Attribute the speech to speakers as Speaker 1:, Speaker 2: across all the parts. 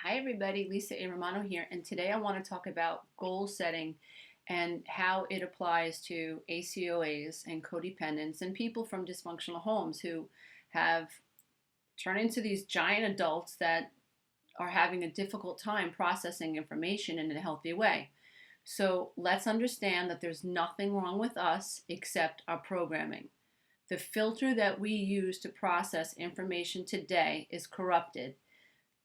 Speaker 1: Hi everybody, Lisa A. Romano here, and today I want to talk about goal setting and how it applies to ACOAs and codependents and people from dysfunctional homes who have turned into these giant adults that are having a difficult time processing information in a healthy way. So let's understand that there's nothing wrong with us except our programming. The filter that we use to process information today is corrupted.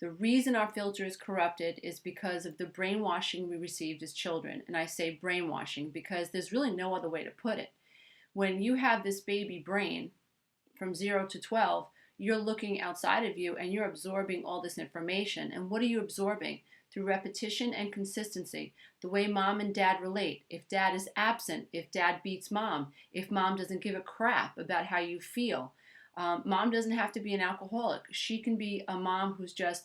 Speaker 1: The reason our filter is corrupted is because of the brainwashing we received as children. And I say brainwashing because there's really no other way to put it. When you have this baby brain from 0 to 12, you're looking outside of you and you're absorbing all this information. And what are you absorbing? Through repetition and consistency. The way mom and dad relate. If dad is absent, if dad beats mom, if mom doesn't give a crap about how you feel. Mom doesn't have to be an alcoholic. She can be a mom who's just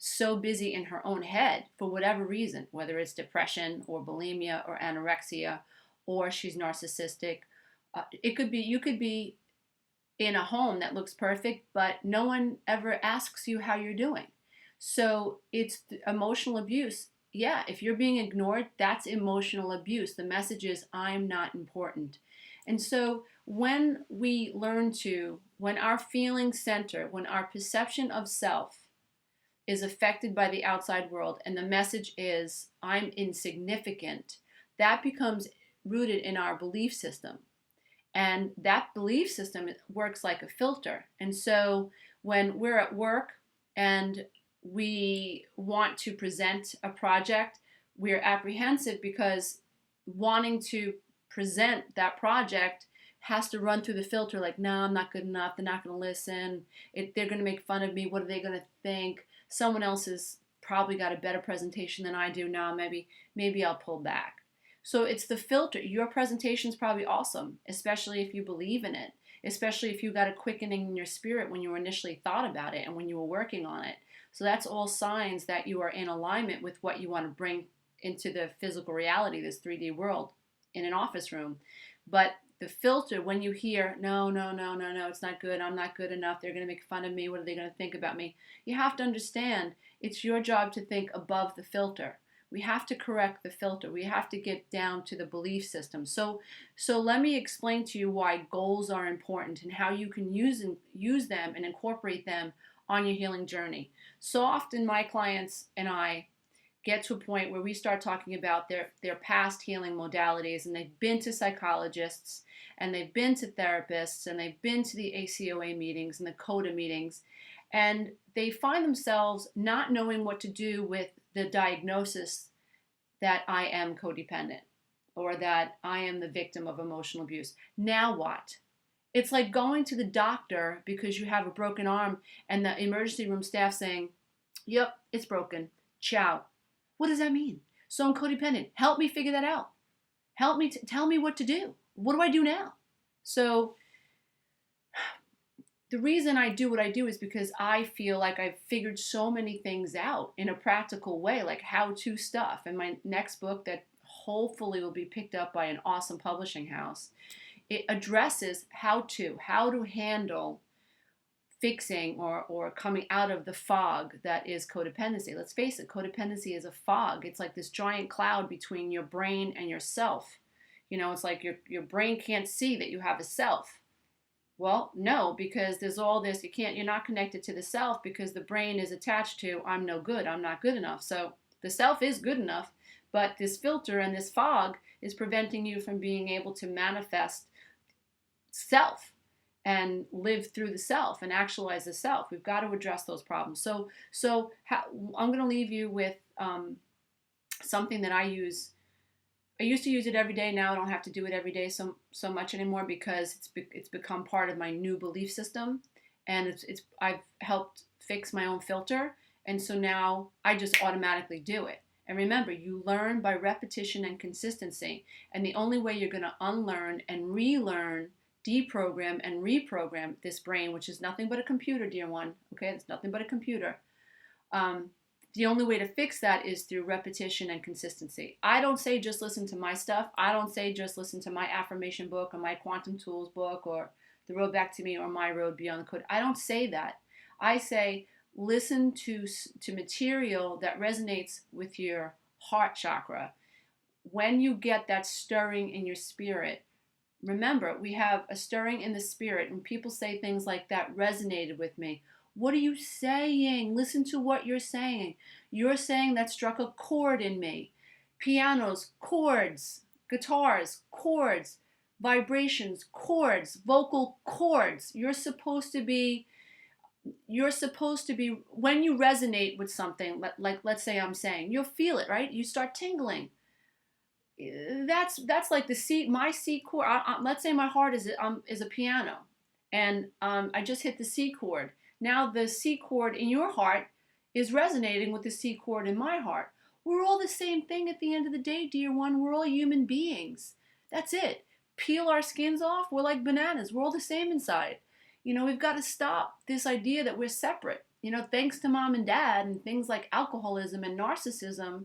Speaker 1: so busy in her own head for whatever reason, whether it's depression or bulimia or anorexia, or she's narcissistic. It could be, you could be in a home that looks perfect, but no one ever asks you how you're doing. So it's emotional abuse. Yeah, if you're being ignored, that's emotional abuse. The message is, I'm not important. And so when our feeling center, when our perception of self is affected by the outside world and the message is, I'm insignificant, that becomes rooted in our belief system. And that belief system works like a filter. And so when we're at work and we want to present a project, we're apprehensive because wanting to present that project has to run through the filter like, no, I'm not good enough. They're not going to listen. They're going to make fun of me. What are they going to think? Someone else has probably got a better presentation than I do now. Maybe I'll pull back. So it's the filter. Your presentation is probably awesome, especially if you believe in it, especially if you got a quickening in your spirit when you initially thought about it and when you were working on it. So that's all signs that you are in alignment with what you want to bring into the physical reality, this 3D world in an office room. But the filter, when you hear, no, it's not good, I'm not good enough, they're going to make fun of me, what are they going to think about me? You have to understand it's your job to think above the filter. We have to correct the filter. We have to get down to the belief system. So let me explain to you why goals are important and how you can use them and incorporate them on your healing journey. So often my clients and I get to a point where we start talking about their past healing modalities, and they've been to psychologists and they've been to therapists and they've been to the ACOA meetings and the CODA meetings, and they find themselves not knowing what to do with the diagnosis that I am codependent or that I am the victim of emotional abuse. Now what? It's like going to the doctor because you have a broken arm and the emergency room staff saying, yep, it's broken. Ciao. What does that mean? So I'm codependent. Help me figure that out. Help me, tell me what to do. What do I do now? So the reason I do what I do is because I feel like I've figured so many things out in a practical way, like how-to stuff. And my next book that hopefully will be picked up by an awesome publishing house, it addresses how to handle fixing or coming out of the fog that is codependency. Let's face it, codependency is a fog. It's like this giant cloud between your brain and yourself. You know, it's like your brain can't see that you have a self. Well, no, because there's all this, you're not connected to the self because the brain is attached to, I'm no good, I'm not good enough. So the self is good enough, but this filter and this fog is preventing you from being able to manifest self and live through the self and actualize the self. We've got to address those problems. I'm going to leave you with something that I use. I used to use it every day. Now I don't have to do it every day so much anymore because it's become part of my new belief system, and I've helped fix my own filter, and so now I just automatically do it. And remember, you learn by repetition and consistency, and the only way you're going to unlearn and relearn, deprogram and reprogram this brain, which is nothing but a computer, dear one. Okay, it's nothing but a computer. The only way to fix that is through repetition and consistency. I don't say just listen to my stuff. I don't say just listen to my affirmation book or my quantum tools book or The Road Back to Me or My Road Beyond the Code. I don't say that. I say listen to material that resonates with your heart chakra. When you get that stirring in your spirit, remember, we have a stirring in the spirit. When people say things like that resonated with me, what are you saying? Listen to what you're saying. You're saying that struck a chord in me. Pianos, chords. Guitars, chords. Vibrations, chords. Vocal chords. You're supposed to be, when you resonate with something, like let's say I'm saying, you'll feel it, right? You start tingling. That's like the C, my C chord. Let's say my heart is a piano, and I just hit the C chord. Now the C chord in your heart is resonating with the C chord in my heart. We're all the same thing at the end of the day, dear one. We're all human beings. That's it. Peel our skins off. We're like bananas. We're all the same inside. We've got to stop this idea that we're separate. Thanks to mom and dad and things like alcoholism and narcissism,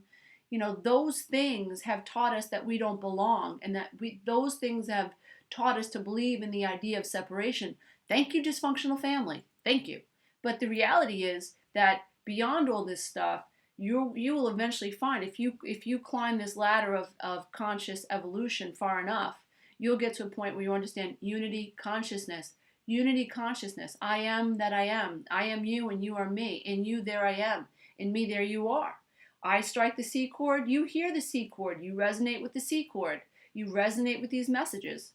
Speaker 1: those things have taught us that we don't belong, and that those things have taught us to believe in the idea of separation. Thank you, dysfunctional family. Thank you. But the reality is that beyond all this stuff, you will eventually find, if you climb this ladder of conscious evolution far enough, you'll get to a point where you understand unity consciousness. Unity consciousness. I am that I am. I am you and you are me. In you there I am. In me there you are. I strike the C chord, you hear the C chord, you resonate with the C chord, you resonate with these messages.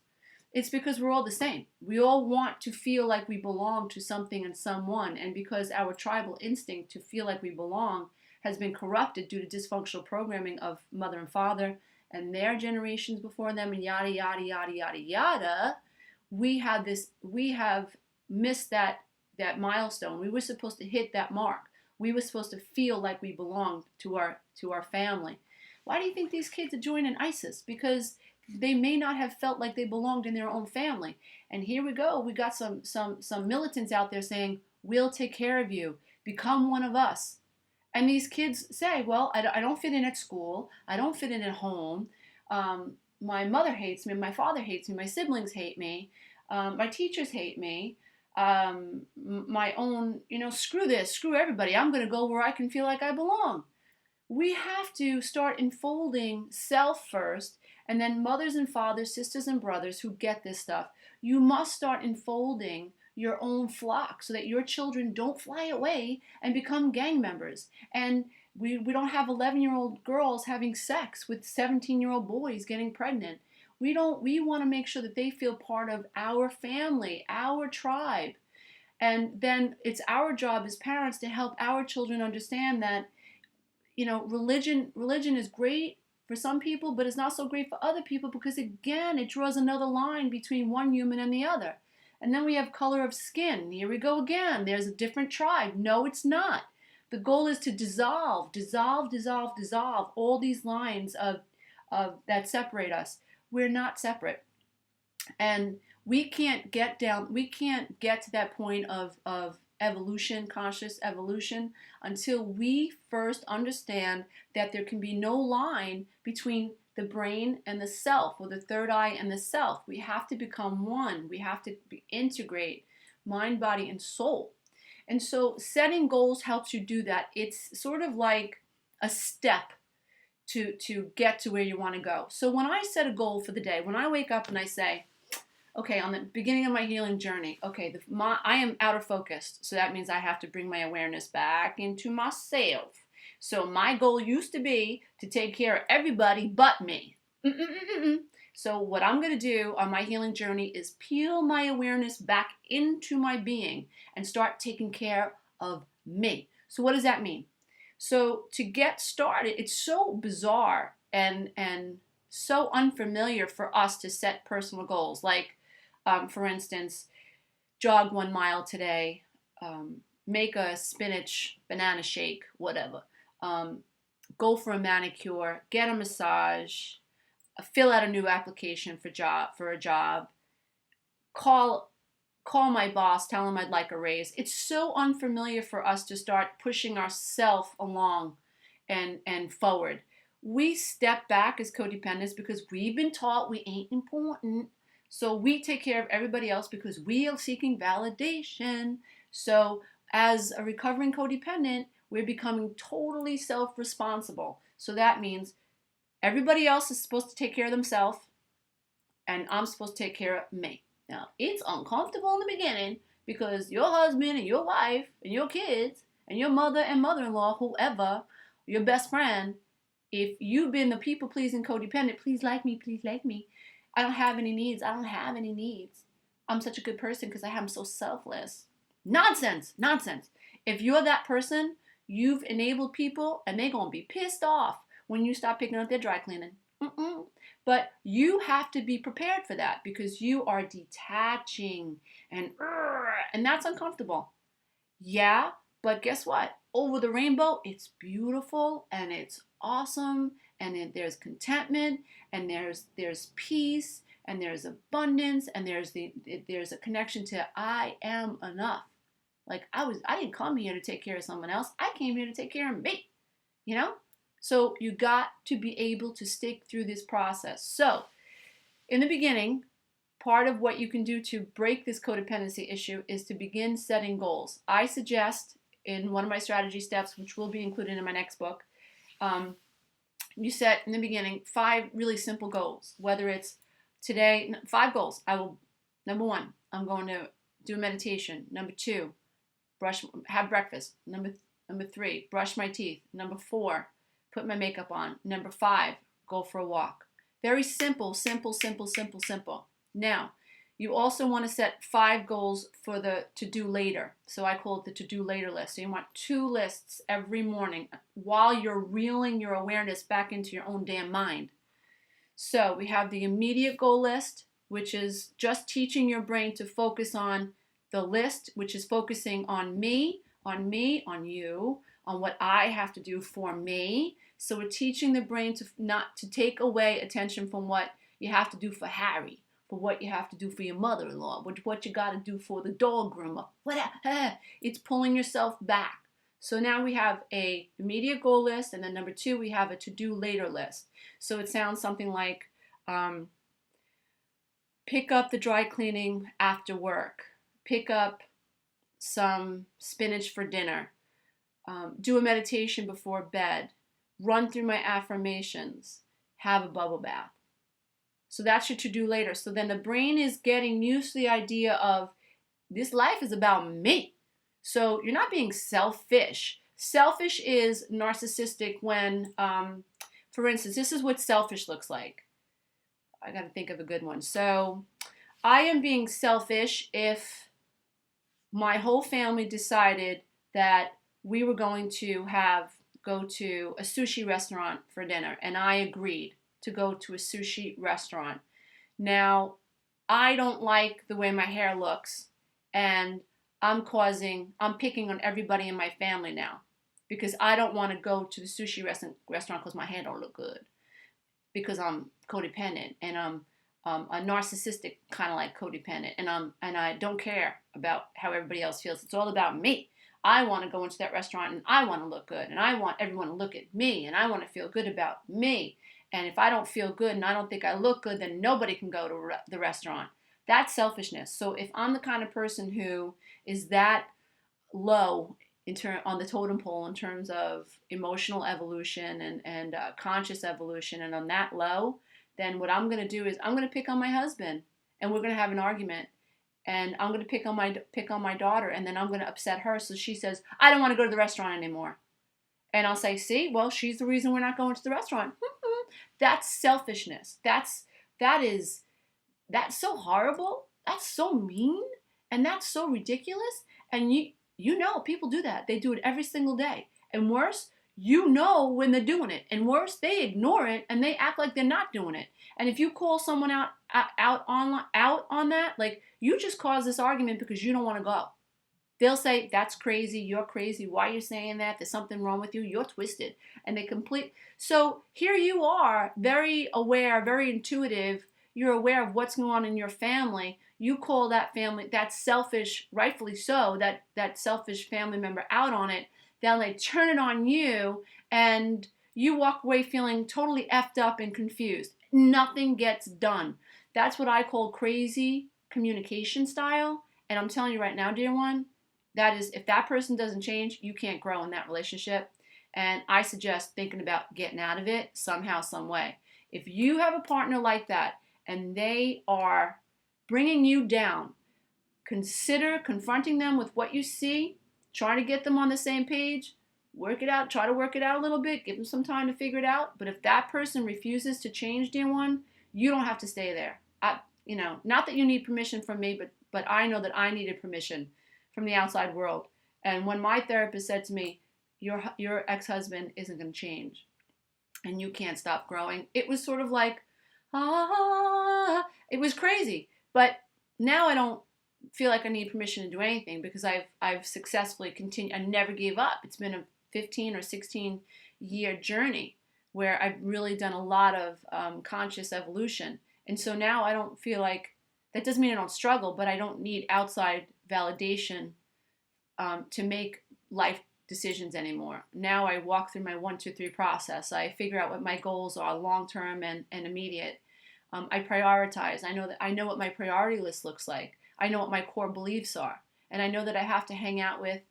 Speaker 1: It's because we're all the same. We all want to feel like we belong to something and someone, and because our tribal instinct to feel like we belong has been corrupted due to dysfunctional programming of mother and father and their generations before them, and yada, yada, yada, yada, yada, we have missed that milestone. We were supposed to hit that mark. We were supposed to feel like we belonged to our family. Why do you think these kids are joining ISIS? Because they may not have felt like they belonged in their own family. And here we go. We got some militants out there saying, we'll take care of you. Become one of us. And these kids say, well, I don't fit in at school. I don't fit in at home. My mother hates me. My father hates me. My siblings hate me. My teachers hate me. My own, screw this, screw everybody. I'm going to go where I can feel like I belong. We have to start enfolding self first, and then mothers and fathers, sisters and brothers who get this stuff. You must start enfolding your own flock so that your children don't fly away and become gang members. And we don't have 11-year-old girls having sex with 17-year-old boys getting pregnant. We want to make sure that they feel part of our family, our tribe. And then it's our job as parents to help our children understand that, religion is great for some people, but it's not so great for other people, because again, it draws another line between one human and the other. And then we have color of skin. Here we go again. There's a different tribe. No, it's not. The goal is to dissolve all these lines of that separate us. We're not separate. And we can't get to that point of evolution, conscious evolution, until we first understand that there can be no line between the brain and the self, or the third eye and the self. We have to become one. We have to integrate mind, body, and soul. And so setting goals helps you do that. It's sort of like a step to get to where you want to go. So when I set a goal for the day, when I wake up and I say, okay, on the beginning of my healing journey, okay, I am outer focused, so that means I have to bring my awareness back into myself. So my goal used to be to take care of everybody but me. So what I'm going to do on my healing journey is peel my awareness back into my being and start taking care of me. So what does that mean? So to get started, it's so bizarre and so unfamiliar for us to set personal goals. Like, for instance, jog 1 mile today, make a spinach banana shake, whatever. Go for a manicure, get a massage, fill out a new application for a job, call my boss, tell him I'd like a raise. It's so unfamiliar for us to start pushing ourselves along and forward. We step back as codependents because we've been taught we ain't important. So we take care of everybody else because we are seeking validation. So As a recovering codependent, we're becoming totally self-responsible. So that means everybody else is supposed to take care of themselves, and I'm supposed to take care of me. Now, it's uncomfortable in the beginning because your husband and your wife and your kids and your mother and mother-in-law, whoever, your best friend, if you've been the people-pleasing codependent, please like me, please like me. I don't have any needs. I don't have any needs. I'm such a good person because I'm so selfless. Nonsense, nonsense. If you're that person, you've enabled people and they're going to be pissed off when you stop picking up their dry cleaning. But you have to be prepared for that because you are detaching and that's uncomfortable. Yeah, but guess what? Over the rainbow, it's beautiful and it's awesome, and there's contentment, and there's peace, and there's abundance, and there's a connection to I am enough. Like I didn't come here to take care of someone else. I came here to take care of me. You know? So you got to be able to stick through this process. So in the beginning, part of what you can do to break this codependency issue is to begin setting goals. I suggest in one of my strategy steps, which will be included in my next book, you set in the beginning 5 really simple goals. Whether it's today, 5 goals. Number 1, I'm going to do a meditation. Number 2, have breakfast. Number 3, brush my teeth. Number 4, put my makeup on. Number 5, go for a walk. Very simple, simple, simple, simple, simple. Now, you also want to set 5 goals for the to-do later. So I call it the to-do later list. So you want 2 lists every morning while you're reeling your awareness back into your own damn mind. So we have the immediate goal list, which is just teaching your brain to focus on the list, which is focusing on me, on you, on what I have to do for me. So we're teaching the brain to not to take away attention from what you have to do for Harry, for what you have to do for your mother-in-law, what you got to do for the dog groomer. It's pulling yourself back. So now we have a immediate goal list, and then number 2, we have a to-do later list. So it sounds something like pick up the dry cleaning after work, pick up some spinach for dinner, do a meditation before bed, run through my affirmations, have a bubble bath. So that's your to-do later. So then the brain is getting used to the idea of this life is about me. So you're not being selfish. Selfish is narcissistic when, for instance, this is what selfish looks like. I got to think of a good one. So I am being selfish if my whole family decided that we were going to go to a sushi restaurant for dinner, and I agreed to go to a sushi restaurant. Now, I don't like the way my hair looks, and I'm picking on everybody in my family now because I don't want to go to the sushi restaurant because my hair don't look good, because I'm codependent and I'm a narcissistic kind of like codependent, and I don't care about how everybody else feels. It's all about me. I want to go into that restaurant and I want to look good, and I want everyone to look at me, and I want to feel good about me. And if I don't feel good and I don't think I look good, then nobody can go to the restaurant. That's selfishness. So if I'm the kind of person who is that low on the totem pole in terms of emotional evolution and conscious evolution, and I'm that low, then what I'm going to do is I'm going to pick on my husband, and we're going to have an argument. And I'm going to pick on my daughter, and then I'm going to upset her. So she says, I don't want to go to the restaurant anymore. And I'll say, see, well, she's the reason we're not going to the restaurant. That's selfishness. That's so horrible. That's so mean. And that's so ridiculous. And you know, people do that. They do it every single day. And worse, you know when they're doing it. And worse, they ignore it and they act like they're not doing it. And if you call someone out on that, like, you just caused this argument because you don't want to go. They'll say, that's crazy, you're crazy, why are you saying that? There's something wrong with you, you're twisted. And so here you are, very aware, very intuitive, you're aware of what's going on in your family. You call that family, that selfish, rightfully so, that selfish family member out on it. Then they turn it on you, and you walk away feeling totally effed up and confused. Nothing gets done. That's what I call crazy communication style. And I'm telling you right now, dear one, That is, if that person doesn't change, you can't grow in that relationship. And I suggest thinking about getting out of it somehow, some way. If you have a partner like that and they are bringing you down, consider confronting them with what you see, try to get them on the same page, work it out, try to work it out a little bit, give them some time to figure it out. But if that person refuses to change, dear one, you don't have to stay there. Not that you need permission from me, but I know that I needed permission from the outside world. And when my therapist said to me, your ex-husband isn't going to change and you can't stop growing, it was sort of like, it was crazy. But now I don't feel like I need permission to do anything because I've successfully continued. I never gave up. It's been a 15 or 16 year journey where I've really done a lot of conscious evolution. And so now I don't feel like, that doesn't mean I don't struggle, but I don't need outside validation to make life decisions anymore. Now I walk through my 1, 2, 3 process. I figure out what my goals are, long term and immediate. I prioritize. I know what my priority list looks like. I know what my core beliefs are. And I know that I have to hang out with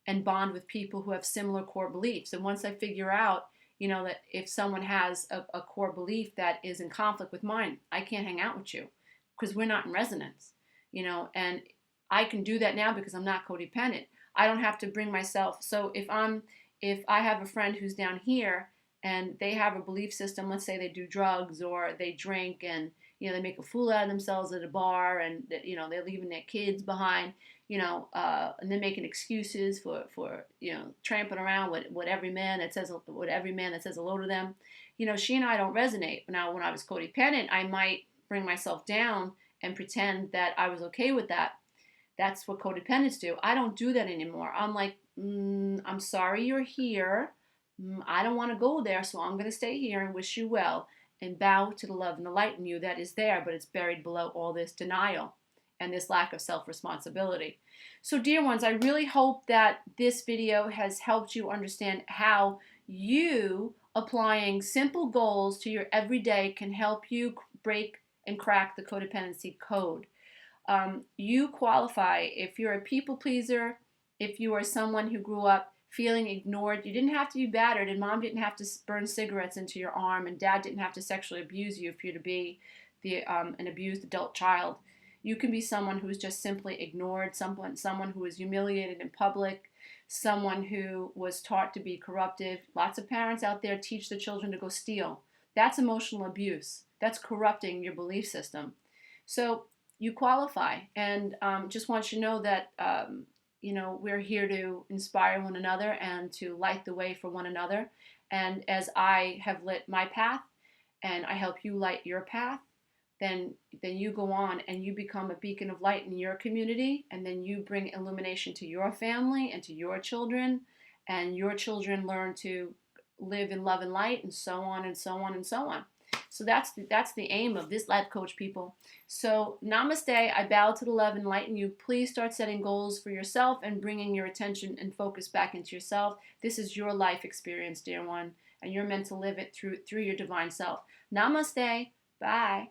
Speaker 1: and bond with people who have similar core beliefs. And once I figure out, that if someone has a core belief that is in conflict with mine, I can't hang out with you because we're not in resonance, and I can do that now because I'm not codependent. I don't have to bring myself. So if I have a friend who's down here and they have a belief system, let's say they do drugs or they drink and they make a fool out of themselves at a bar and they're leaving their kids behind, and they're making excuses for tramping around with every man that says hello to them. She and I don't resonate. Now, when I was codependent, I might bring myself down and pretend that I was okay with that. That's what codependents do. I don't do that anymore. I'm like, I'm sorry you're here. I don't want to go there, so I'm going to stay here and wish you well and bow to the love and the light in you that is there, but it's buried below all this denial and this lack of self-responsibility. So, dear ones, I really hope that this video has helped you understand how you applying simple goals to your everyday can help you break and crack the codependency code. You qualify if you're a people pleaser, if you are someone who grew up feeling ignored. You didn't have to be battered, and mom didn't have to burn cigarettes into your arm, and dad didn't have to sexually abuse you for you to be an abused adult child. You can be someone who is just simply ignored, someone who was humiliated in public, someone who was taught to be corruptive. Lots of parents out there teach their children to go steal. That's emotional abuse. That's corrupting your belief system. So you qualify, and just want you to know that we're here to inspire one another and to light the way for one another. And as I have lit my path, and I help you light your path, then you go on and you become a beacon of light in your community, and then you bring illumination to your family and to your children, and your children learn to live in love and light, and so on and so on and so on. So that's the aim of this life coach, people. So namaste. I bow to the love and light in you. Please start setting goals for yourself and bringing your attention and focus back into yourself. This is your life experience, dear one, and you're meant to live it through your divine self. Namaste. Bye.